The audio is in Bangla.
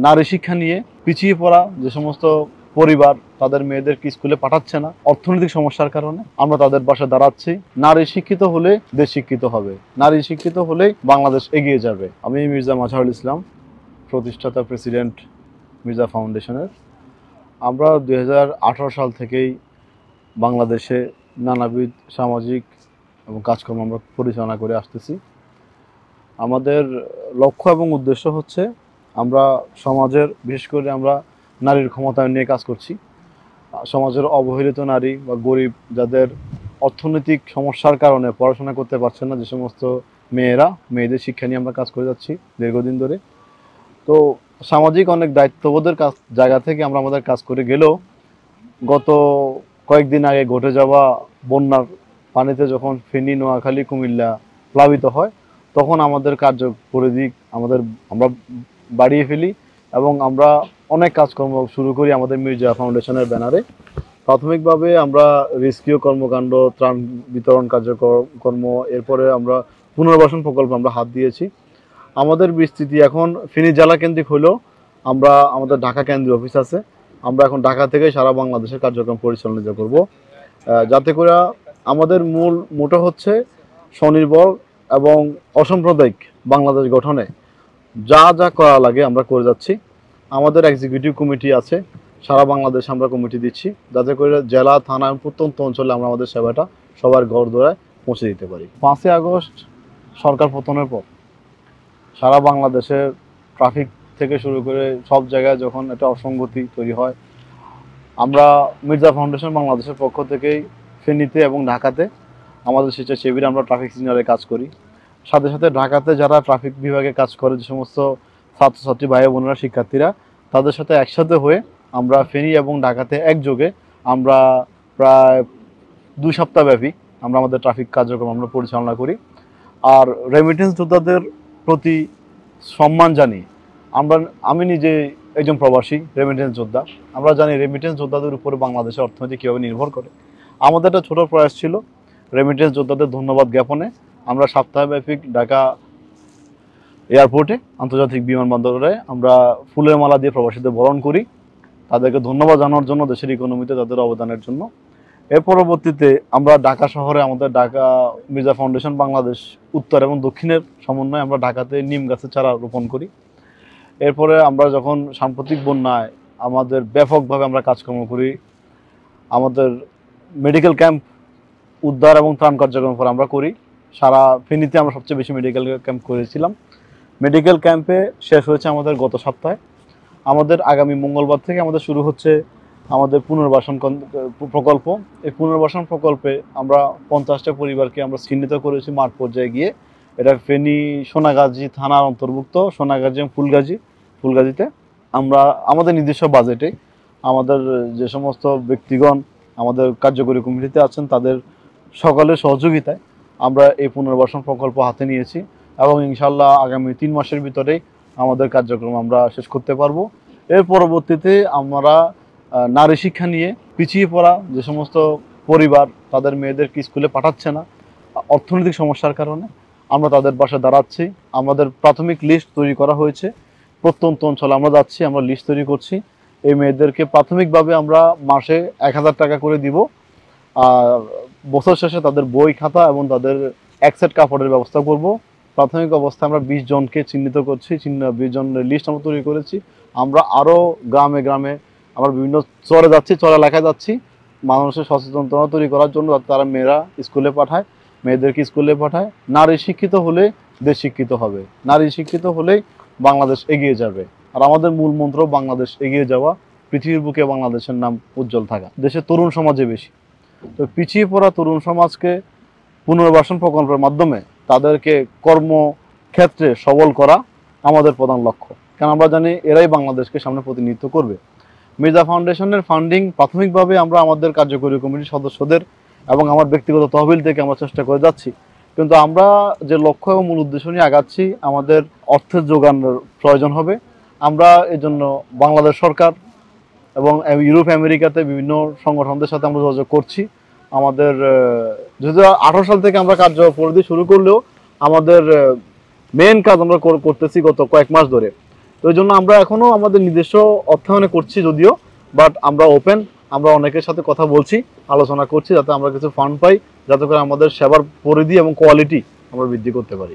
নারী শিক্ষা নিয়ে পিছিয়ে পড়া যে সমস্ত পরিবার তাদের মেয়েদেরকে স্কুলে পাঠাচ্ছে না অর্থনৈতিক সমস্যার কারণে, আমরা তাদের পাশে দাঁড়াচ্ছি। নারী শিক্ষিত হলে দেশ শিক্ষিত হবে, নারী শিক্ষিত হলেই বাংলাদেশ এগিয়ে যাবে। আমি মির্জা মাজহারুল ইসলাম, প্রতিষ্ঠাতা প্রেসিডেন্ট মির্জা ফাউন্ডেশনের। আমরা 2018 সাল থেকেই বাংলাদেশে নানাবিধ সামাজিক এবং কাজকর্ম আমরা পরিচালনা করে আসতেছি। আমাদের লক্ষ্য এবং উদ্দেশ্য হচ্ছে আমরা সমাজের, বিশেষ করে আমরা নারীর ক্ষমতায়ন নিয়ে কাজ করছি। সমাজের অবহেলিত নারী বা গরিব, যাদের অর্থনৈতিক সমস্যার কারণে পড়াশোনা করতে পারছে না, যে সমস্ত মেয়েদের শিক্ষা নিয়ে আমরা কাজ করে যাচ্ছি দীর্ঘদিন ধরে। তো সামাজিক অনেক দায়িত্ববোধের জায়গা থেকে আমরা আমাদের কাজ করে গেলেও গত কয়েকদিন আগে ঘটে যাওয়া বন্যার পানিতে যখন ফেনী, নোয়াখালী, কুমিল্লা প্লাবিত হয়, তখন আমাদের কার্যপরিধি আমরা বাড়িয়ে ফেলি এবং আমরা অনেক কাজকর্ম শুরু করি আমাদের মির্জা ফাউন্ডেশনের ব্যানারে। প্রাথমিকভাবে আমরা রেস্কিউ কর্মকাণ্ড, ত্রাণ বিতরণ কার্যক্রম, এরপরে আমরা পুনর্বাসন প্রকল্প আমরা হাত দিয়েছি। আমাদের বিস্তৃতি এখন ফেনী জেলা কেন্দ্রিক হলেও আমরা আমাদের ঢাকা কেন্দ্রীয় অফিস আছে, আমরা এখন ঢাকা থেকে সারা বাংলাদেশের কার্যক্রম পরিচালনা করব, যাতে করে আমাদের মূল মোটো হচ্ছে স্বনির্ভর এবং অসাম্প্রদায়িক বাংলাদেশ গঠনে যা যা করা লাগে আমরা করে যাচ্ছি। আমাদের এক্সিকিউটিভ কমিটি আছে, সারা বাংলাদেশে আমরা কমিটি দিচ্ছি, যাতে করে জেলা, থানা এবং প্রত্যন্ত অঞ্চলে আমরা আমাদের সেবাটা সবার ঘর দোড়ায় পৌঁছে দিতে পারি। 5ই আগস্ট সরকার পতনের পর সারা বাংলাদেশের ট্রাফিক থেকে শুরু করে সব জায়গায় যখন একটা অসঙ্গতি তৈরি হয়, আমরা মির্জা ফাউন্ডেশন বাংলাদেশের পক্ষ থেকেই ফেনীতে এবং ঢাকাতে আমাদের স্বেচ্ছাসেবীরা আমরা ট্রাফিক সিগন্যালে কাজ করি। সাথে সাথে ঢাকাতে যারা ট্রাফিক বিভাগে কাজ করে, যে সমস্ত ছাত্রছাত্রী ভাই বোনেরা, শিক্ষার্থীরা, তাদের সাথে একসাথে হয়ে আমরা ফেনী এবং ঢাকাতে একযোগে আমরা প্রায় 2 সপ্তাহ ব্যাপী আমরা আমাদের ট্রাফিক কার্যক্রম আমরা পরিচালনা করি। আর রেমিটেন্স যোদ্ধাদের প্রতি সম্মান জানিয়ে আমি নিজে একজন প্রবাসী রেমিটেন্স যোদ্ধা। আমরা জানি রেমিটেন্স যোদ্ধাদের উপরে বাংলাদেশের অর্থনীতি কীভাবে নির্ভর করে। আমাদের একটা ছোটো প্রয়াস ছিল রেমিটেন্স যোদ্ধাদের ধন্যবাদ জ্ঞাপনে আমরা সপ্তাহব্যাপী ঢাকা এয়ারপোর্টে, আন্তর্জাতিক বিমানবন্দরে আমরা ফুলের মালা দিয়ে প্রবাসীদের বরণ করি, তাদেরকে ধন্যবাদ জানানোর জন্য, দেশের ইকোনমিতে তাদের অবদানের জন্য। এর পরবর্তীতে আমরা ঢাকা শহরে আমাদের ঢাকা মির্জা ফাউন্ডেশন বাংলাদেশ উত্তর এবং দক্ষিণের সমন্বয়ে আমরা ঢাকাতে নিম গাছের চারা রোপণ করি। এরপরে আমরা যখন সাম্প্রতিক বন্যায় আমাদের ব্যাপকভাবে আমরা কাজকর্ম করি, আমাদের মেডিকেল ক্যাম্প উদ্ধার এবং ত্রাণ কার্যক্রম আমরা করি। সারা ফেনীতে আমরা সবচেয়ে বেশি মেডিকেল ক্যাম্প করেছিলাম। মেডিকেল ক্যাম্পে শেষ হয়েছে আমাদের গত সপ্তাহে। আমাদের আগামী মঙ্গলবার থেকে আমাদের শুরু হচ্ছে আমাদের পুনর্বাসন প্রকল্প। এই পুনর্বাসন প্রকল্পে আমরা 50টা পরিবারকে আমরা চিহ্নিত করেছি মাঠ পর্যায়ে গিয়ে। এটা ফেনী সোনাগাজী থানার অন্তর্ভুক্ত, সোনাগাজী এবং ফুলগাজীতে আমরা আমাদের নিজস্ব বাজেটে আমাদের যে সমস্ত ব্যক্তিগণ আমাদের কার্যকরী কমিটিতে আছেন তাদের সকলের সহযোগিতায় আমরা এই পুনর্বাসন প্রকল্প হাতে নিয়েছি এবং ইনশাল্লাহ আগামী 3 মাসের ভিতরেই আমাদের কার্যক্রম আমরা শেষ করতে পারবো। এর পরবর্তীতে আমরা নারী শিক্ষা নিয়ে পিছিয়ে পড়া যে সমস্ত পরিবার তাদের মেয়েদেরকে স্কুলে পাঠাচ্ছে না অর্থনৈতিক সমস্যার কারণে, আমরা তাদের পাশে দাঁড়াচ্ছি। আমাদের প্রাথমিক লিস্ট তৈরি করা হয়েছে, প্রত্যন্ত অঞ্চলে আমরা যাচ্ছি, আমরা লিস্ট তৈরি করছি। এই মেয়েদেরকে প্রাথমিকভাবে আমরা মাসে 1000 টাকা করে দিব, আর বছর শেষে তাদের বই খাতা এবং তাদের এক সেট কাপড়ের ব্যবস্থা করব। প্রাথমিক অবস্থায় আমরা 20 জনকে চিহ্নিত করছি, 20 জনের লিস্ট আমরা তৈরি করেছি। আমরা আরও গ্রামে গ্রামে আমরা বিভিন্ন চরে যাচ্ছি, চরে এলাকায় যাচ্ছি মানুষের সচেতনতা তৈরি করার জন্য, যাতে তারা মেয়েদেরকে স্কুলে পাঠায়। নারী শিক্ষিত হলে দেশ শিক্ষিত হবে, নারী শিক্ষিত হলেই বাংলাদেশ এগিয়ে যাবে। আর আমাদের মূল মন্ত্র বাংলাদেশ এগিয়ে যাওয়া, পৃথিবীর বুকে বাংলাদেশের নাম উজ্জ্বল থাকা। দেশের তরুণ সমাজে বেশি, তো পিছিয়ে পড়া তরুণ সমাজকে পুনর্বাসন প্রকল্পের মাধ্যমে তাদেরকে কর্মক্ষেত্রে সবল করা আমাদের প্রধান লক্ষ্য, কারণ আমরা জানি এরাই বাংলাদেশকে সামনে প্রতিনিধিত্ব করবে। মির্জা ফাউন্ডেশনের ফান্ডিং প্রাথমিকভাবে আমরা আমাদের কার্যকরী কমিটির সদস্যদের এবং আমার ব্যক্তিগত তহবিল থেকে আমরা চেষ্টা করে যাচ্ছি, কিন্তু আমরা যে লক্ষ্য এবং মূল উদ্দেশ্য নিয়ে আগাচ্ছি আমাদের অর্থের যোগানোর প্রয়োজন হবে। আমরা এজন্য বাংলাদেশ সরকার এবং ইউরোপ আমেরিকাতে বিভিন্ন সংগঠনদের সাথে আমরা যোগাযোগ করছি। আমাদের 2018 সাল থেকে আমরা কার্যপরিধি শুরু করলেও আমাদের মেন কাজ আমরা করতেছি গত কয়েক মাস ধরে। তো এই জন্য আমরা এখনো আমাদের নিজস্ব অর্থায়নে করছি যদিও, বাট আমরা ওপেন, আমরা অনেকের সাথে কথা বলছি, আলোচনা করছি যাতে আমরা কিছু ফান্ড পাই, যাতে করে আমাদের সেবার পরিধি এবং কোয়ালিটি আমরা বৃদ্ধি করতে পারি।